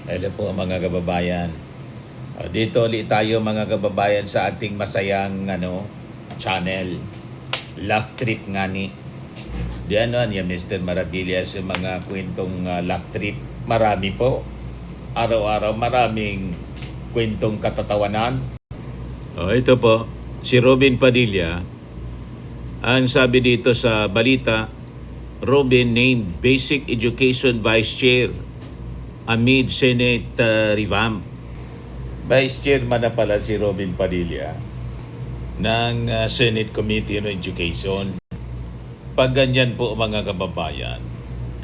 Hello po mga kababayan. Dito ulit tayo mga kababayan sa ating masayang channel. Laugh Trip nga ni. Di yan Mr. Maravillas yung mga kwentong laugh trip. Marami po. Araw-araw maraming kwentong katatawanan. Ito po, si Robin Padilla. Ang sabi dito sa balita, Robin named Basic Education Vice Chair amid Senate revamp. Vice Chairman na pala si Robin Padilla ng Senate Committee on Education. Pag ganyan po mga kababayan,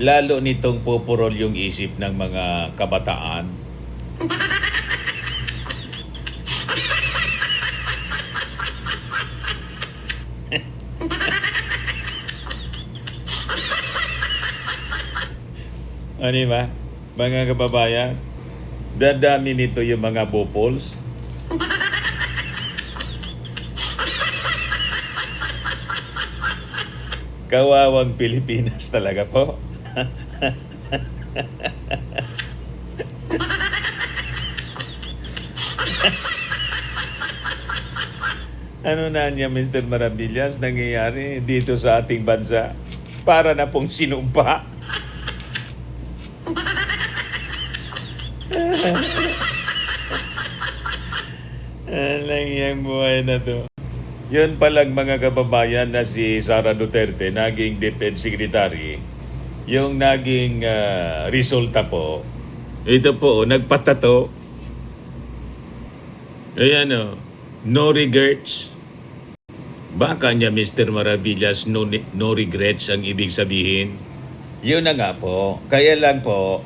lalo nitong pupurol yung isip ng mga kabataan. Ano ba? Mga kababayan, dadami nito yung mga bopols. Kawawang Pilipinas talaga po. Ano na niya Mr. Maravillas nangyayari dito sa ating bansa? Para na pong sinumpa. Alang yung buhay na to. Yun palang mga kababayan na si Sara Duterte, naging Defense Secretary, yung naging resulta po, ito po, nagpatato. Ayan no regrets. Baka niya Mr. Maravillas, no regrets ang ibig sabihin. Yun na nga po. Kaya lang po,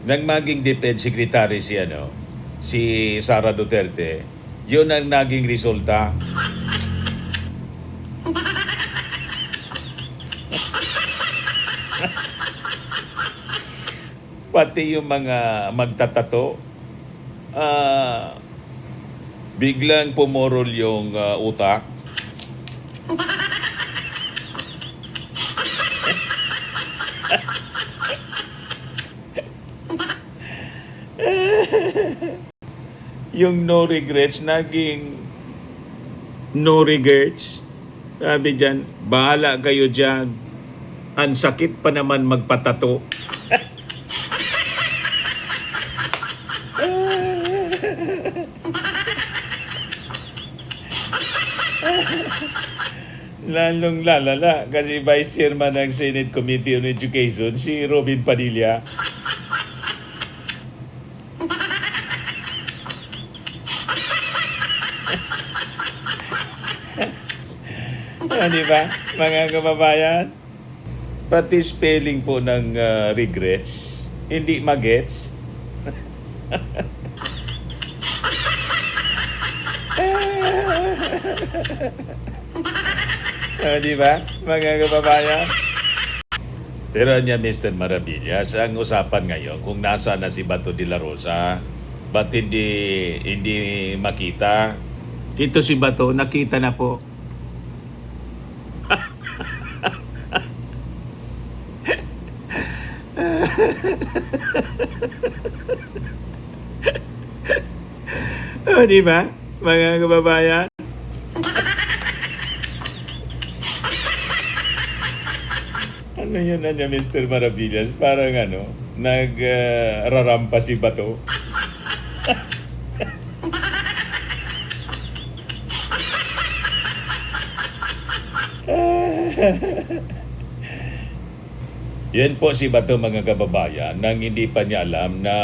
nang maging Defense Secretary si Sara Duterte, yun ang naging resulta. Pati yung mga magtatato, biglang pumorol yung utak. Yung no regrets, naging no regrets. Sabi dyan, bahala kayo dyan. Ang sakit pa naman magpatato. Lalong lalala kasi Vice Chairman ng Senate Committee on Education, si Robin Padilla. Di ba, mga kababayan? Pati spelling po ng regrets, hindi magets. Di ba, mga kababayan? Pero niya Mr. Maravillas, ang usapan ngayon, kung nasa na si Bato de la Rosa, ba't hindi makita? Ito si Bato, nakita na po. Di ba, mga kababayan? Ano yun na niya, Mr. Maravillas? Parang nagrarampa si Bato. Yan po si Bato mga kababayan, nang hindi pa niya alam na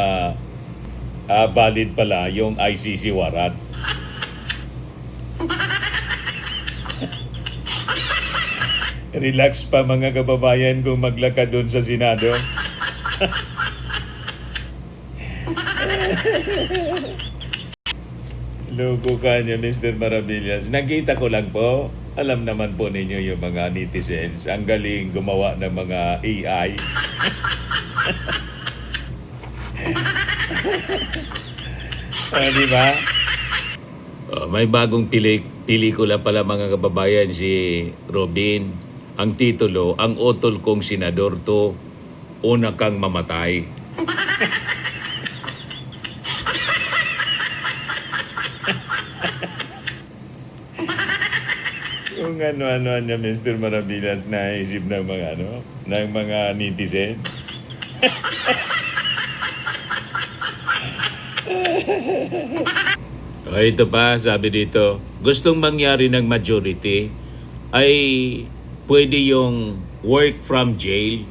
valid pala yung ICC warrant. Relax pa mga kababayan kung maglakad doon sa Senado. Loko ka niya, Mr. Maravillas. Nakita ko lang po. Alam naman po ninyo yung mga netizens. Ang galing gumawa ng mga AI. Di ba? May bagong pelikula pala mga kababayan si Robin. Ang titulo, Ang Utol Kong Senador to, Una Kang Mamatay. Kung ano-ano niya, Mr. Maravillas, naisip ng mga ng mga netizen. O ito pa, sabi dito, gustong mangyari ng majority ay pwede yung work from jail.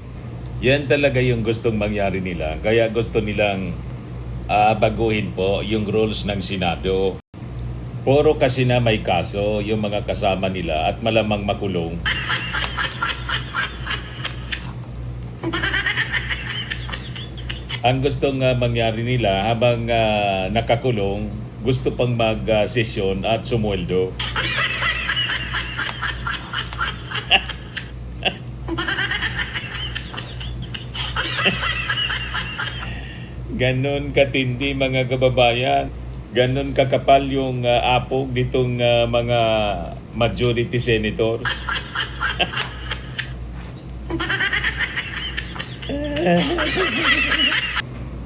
Yan talaga yung gustong mangyari nila. Kaya gusto nilang baguhin po yung rules ng Senado. Puro kasi na may kaso yung mga kasama nila at malamang makulong. Ang gustong mangyari nila habang nakakulong, gusto pang mag-sesyon at sumweldo. Ganon katindi mga kababayan. Ganon kakapal yung apog nitong mga majority senators.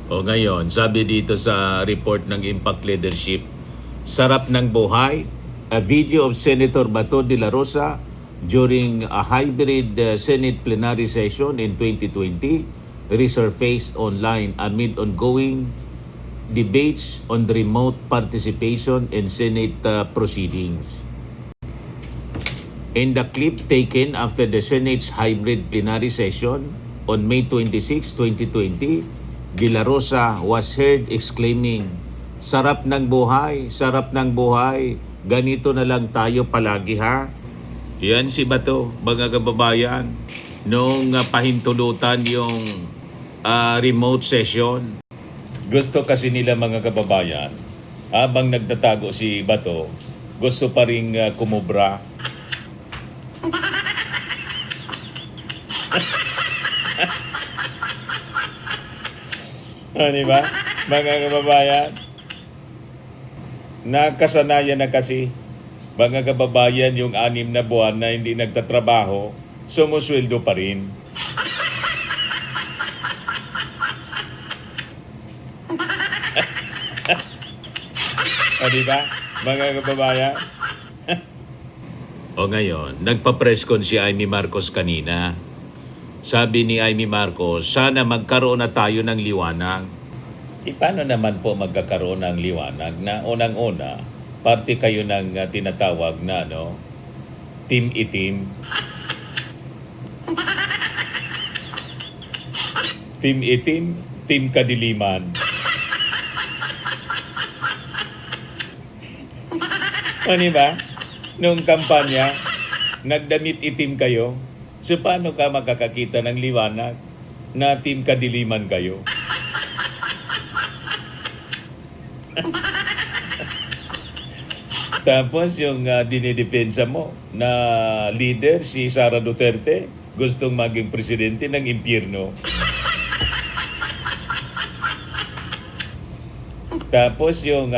O ngayon, sabi dito sa report ng Impact Leadership, sarap ng buhay, a video of Senator Bato de la Rosa during a hybrid Senate plenary session in 2020 resurfaced online amid ongoing debates on the remote participation in Senate proceedings. In the clip taken after the Senate's hybrid plenary session on May 26, 2020, De La Rosa was heard exclaiming, sarap ng buhay, ganito na lang tayo palagi ha. Yan si Bato, mga kababayan, nung pahintulutan yung remote session. Gusto kasi nila mga kababayan, habang nagtatago si Bato, gusto pa rin kumubra. Di ba? Mga kababayan, nakasanayan na kasi mga kababayan yung 6 na buwan na hindi nagtatrabaho, sumusweldo pa rin. Di ba? Mga kababayan. O ngayon, nagpa-press con si Amy Marcos kanina. Sabi ni Amy Marcos, sana magkaroon na tayo ng liwanag. Paano naman po magkakaroon ng liwanag na unang-una, parte kayo ng tinatawag na Team Itim. Team Itim, Team Kadiliman. Ano ba? Nung kampanya, nagdamit itim kayo. So paano ka makakakita ng liwanag na Team Kadiliman kayo? Tapos yung dinidepensa mo na leader, si Sara Duterte, gustong maging presidente ng impyerno. Tapos yung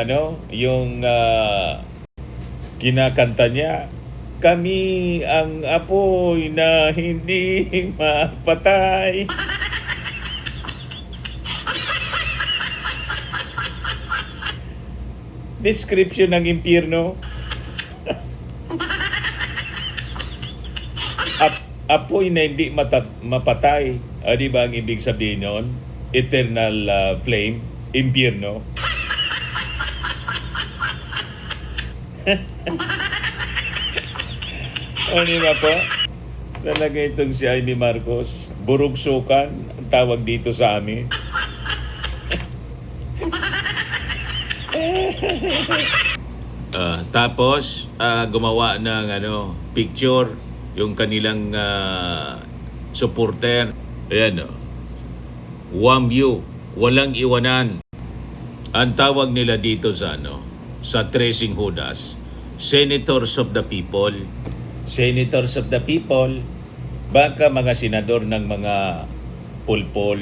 kinakanta niya, kami ang apoy na hindi mapatay. Description ng impyerno. Apoy na hindi mapatay. Di ba ang ibig sabihin nun? Eternal flame, impyerno. Ano ba po? Talaga itong si Amy Marcos, burugsukan ang tawag dito sa amin. Tapos gumawa ng picture yung kanilang supporter. Ayan WAMU, walang iwanan. Ang tawag nila dito sa Tracing Judas, Senators of the People. Senators of the People, baka mga senador ng mga pulpol.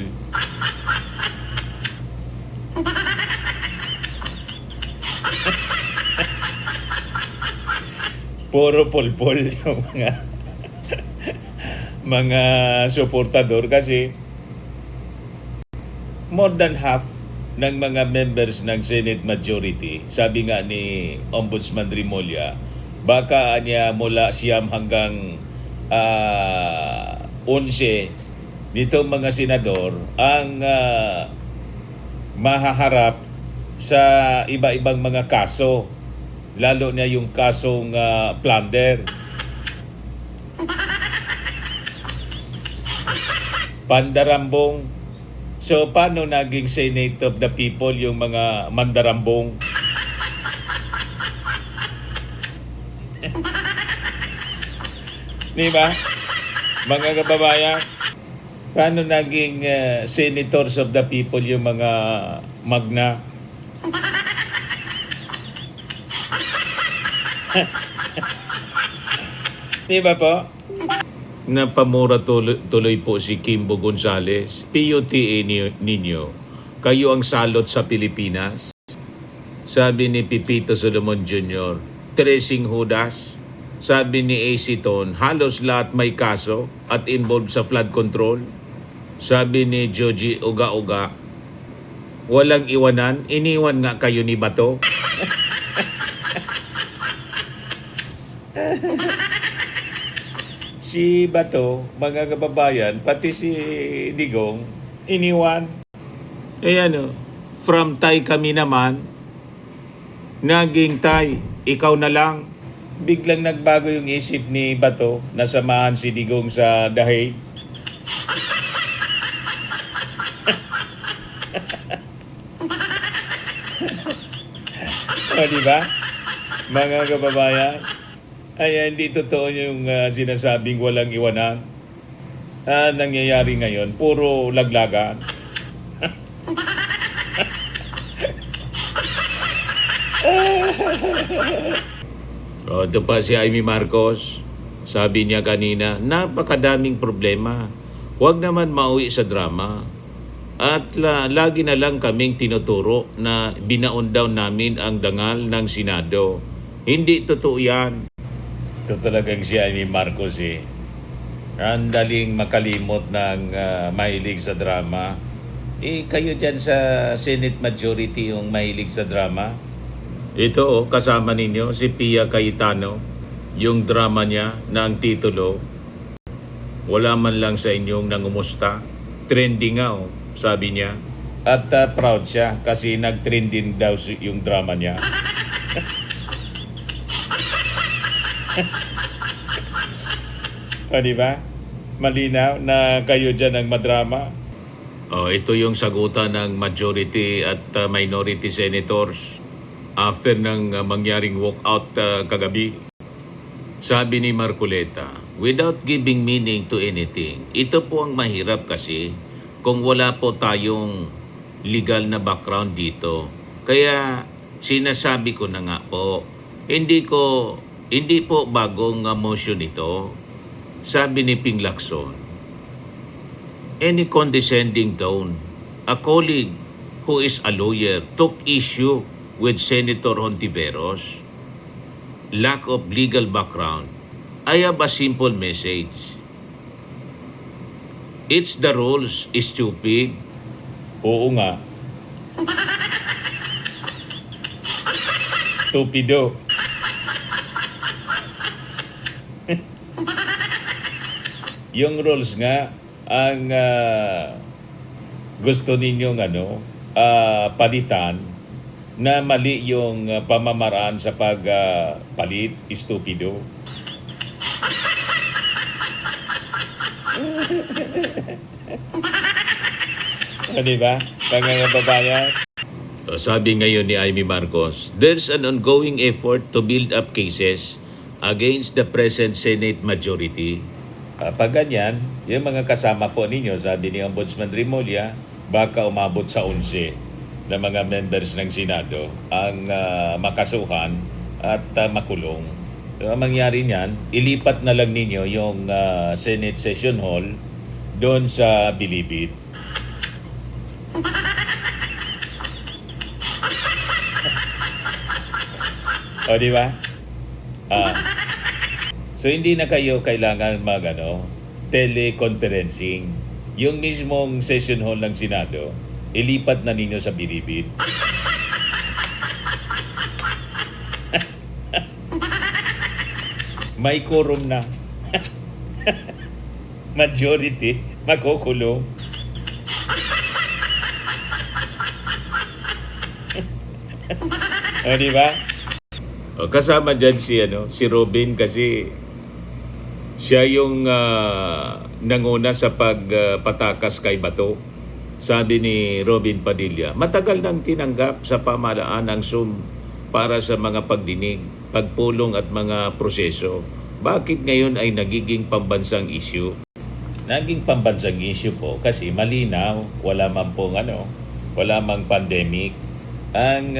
Puro pulpol yung mga suportador kasi more than half ng mga members ng Senate majority, sabi nga ni Ombudsman Rimulya, Baka niya mula siyam hanggang 11 nitong mga senador ang mahaharap sa iba-ibang mga kaso, lalo na yung kasong plunder, pandarambong. So paano naging Senate of the People yung mga mandarambong? Di ba? Mga kababayan, paano naging senators of the people yung mga magna? Di ba po? Napamura tuloy po si Kimbo Gonzales. PUTA ninyo, kayo ang salot sa Pilipinas. Sabi ni Pipito Solomon Jr., Tracing Judas. Sabi ni AC Ton, halos lahat may kaso at involved sa flood control. Sabi ni Joji Uga-Uga, walang iwanan, iniwan nga kayo ni Bato. Si Bato, mga kababayan, pati si Digong, iniwan. Ayan o, from Tay kami naman, naging Tay, ikaw na lang. Biglang nagbago yung isip ni Bato na samahan si Digong sa The Hague. O, diba? Mga kababayan, ay hindi totoo yung sinasabing walang iwanan. Nangyayari ngayon, puro laglagan. O, ito pa si Amy Marcos. Sabi niya kanina, napakadaming problema. Huwag naman mauwi sa drama. At lagi na lang kaming tinuturo na binaon daw namin ang dangal ng Senado. Hindi totoo yan. Ito talagang si Amy Marcos eh. Ang daling makalimot ng mahilig sa drama. Kayo dyan sa Senate majority yung mahilig sa drama. Ito kasama ninyo si Pia Cayetano. Yung drama niya na ang titulo, wala man lang sa inyong nangumusta. Trending nga sabi niya. At proud siya kasi nag-trending daw yung drama niya. O, diba? Malinaw na kayo dyan ang madrama. Ito yung sagutan ng majority at minority senators after ng mangyaring walkout kagabi. Sabi ni Marcoleta, without giving meaning to anything, ito po ang mahirap kasi kung wala po tayong legal na background dito. Kaya sinasabi ko na nga po, hindi po bagong motion ito. Sabi ni Ping Lacson, any condescending tone, a colleague who is a lawyer took issue with Senator Hontiveros' lack of legal background. I have a simple message. It's the rules, stupid. Oo nga. Stupido. Yung rules nga ang gusto ninyong palitan na mali yung pamamaraan sa pagpalit, stupido. Diba? Mga babayan. Sabi ngayon ni Amy Marcos, there's an ongoing effort to build up cases against the present Senate majority. Pag ganyan, yung mga kasama po ninyo, sabi ni Ombudsman Remulla, baka umabot sa 11 na mga members ng Senado ang makasuhan at makulong. So, ang mangyari niyan, ilipat na lang ninyo yung Senate Session Hall doon sa Bilibid. O, di ba? So, hindi na kayo kailangan teleconferencing. Yung mismong session hall ng Senado, ilipat na ninyo sa Bilibid. may quorum na. Majority, makukulong. O, di ba? O, kasama dyan si Robin kasi siya yung nanguna sa pagpatakas kay Bato. Sabi ni Robin Padilla, matagal nang tinanggap sa pamahalaan ang Zoom para sa mga pagdinig, pagpulong at mga proseso. Bakit ngayon ay nagiging pambansang issue? Naging pambansang issue po kasi malinaw, wala mang pandemic. Ang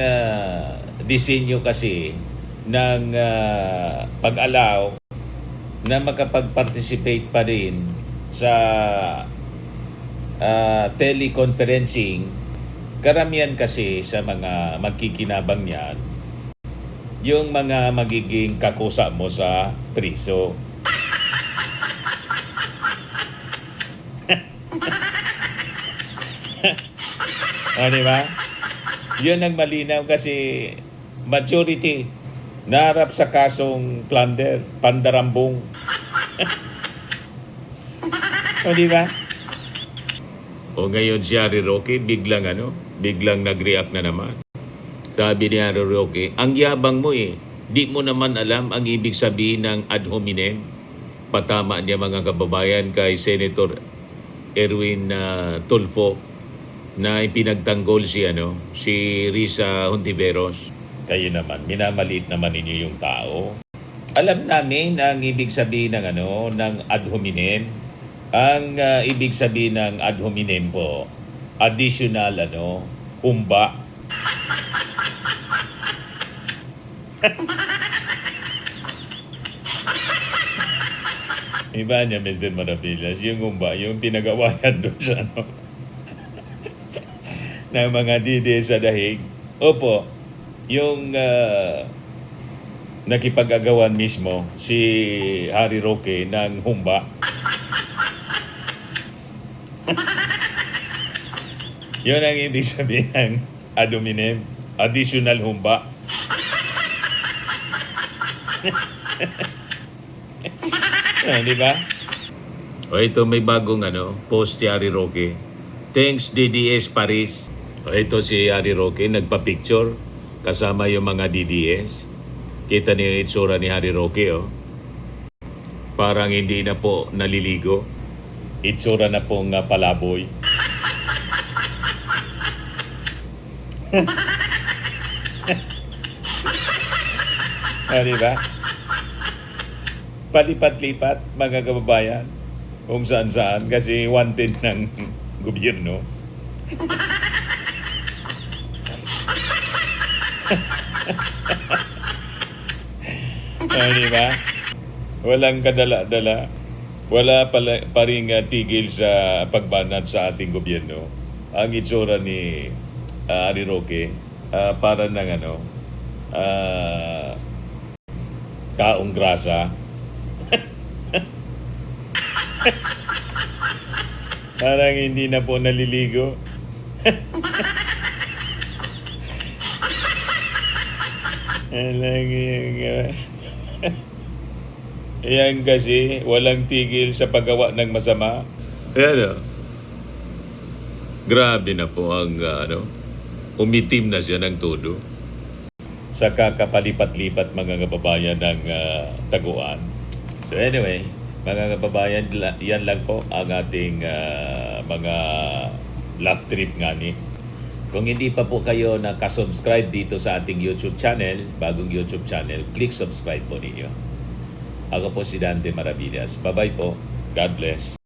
disenyo kasi ng pag-allow na makapag-participate pa rin sa teleconferencing, karamihan kasi sa mga magkikinabang niyan, yung mga magiging kakusa mo sa priso. Di ba? Yun ang malinaw kasi majority naharap sa kasong plunder, pandarambong. Di ba? O ngayon si Harry Roque biglang nag-react na naman. Sabi ni Harry Roque, ang yabang mo di mo naman alam ang ibig sabihin ng ad hominem. Patama niya mga kababayan kay Senator Erwin Tulfo na ipinagtanggol si Risa Hontiveros. Kayo naman, minamaliit naman ninyo yung tao. Alam namin ang ibig sabihin ng ad hominem. Ang ibig sabihin ng ad hominem po, additional humba. Iba niya, Mr. Maravillas, yung humba, yung pinagawayan doon sa ng mga dide sa dahig. Opo, yung nakipag-agawan mismo si Harry Roque ng humba. Yun ang ibig sabihin ng ad hominem, additional humba. Di ba? O ito may bagong post si Harry Roque. Thanks DDS Paris. O ito si Harry Roque nagpa-picture kasama yung mga DDS. Kita niyo yung itsura ni Harry Roque Parang hindi na po naliligo. Itsura na pong palaboy. Diba? Palipat-lipat mga kababayan kung saan-saan kasi wanted ng gobyerno. Diba? Walang kadala-dala. Wala pa rin tigil sa pagbanat sa ating gobyerno. Ang itsura ni Harry Roque para ng taong grasa. Parang hindi na po naliligo. Yan kasi walang tigil sa paggawa ng masama. Grabe na po ang umitim na siya ng todo. Sa kakapalipat-lipat mga kababayan ng taguan. So anyway, mga kababayan, yan lang po ang ating mga laugh trip ngani. Kung hindi pa po kayo nakasubscribe dito sa ating YouTube channel, bagong YouTube channel, click subscribe po ninyo. Ako po si Dante Maravillas. Bye-bye po. God bless.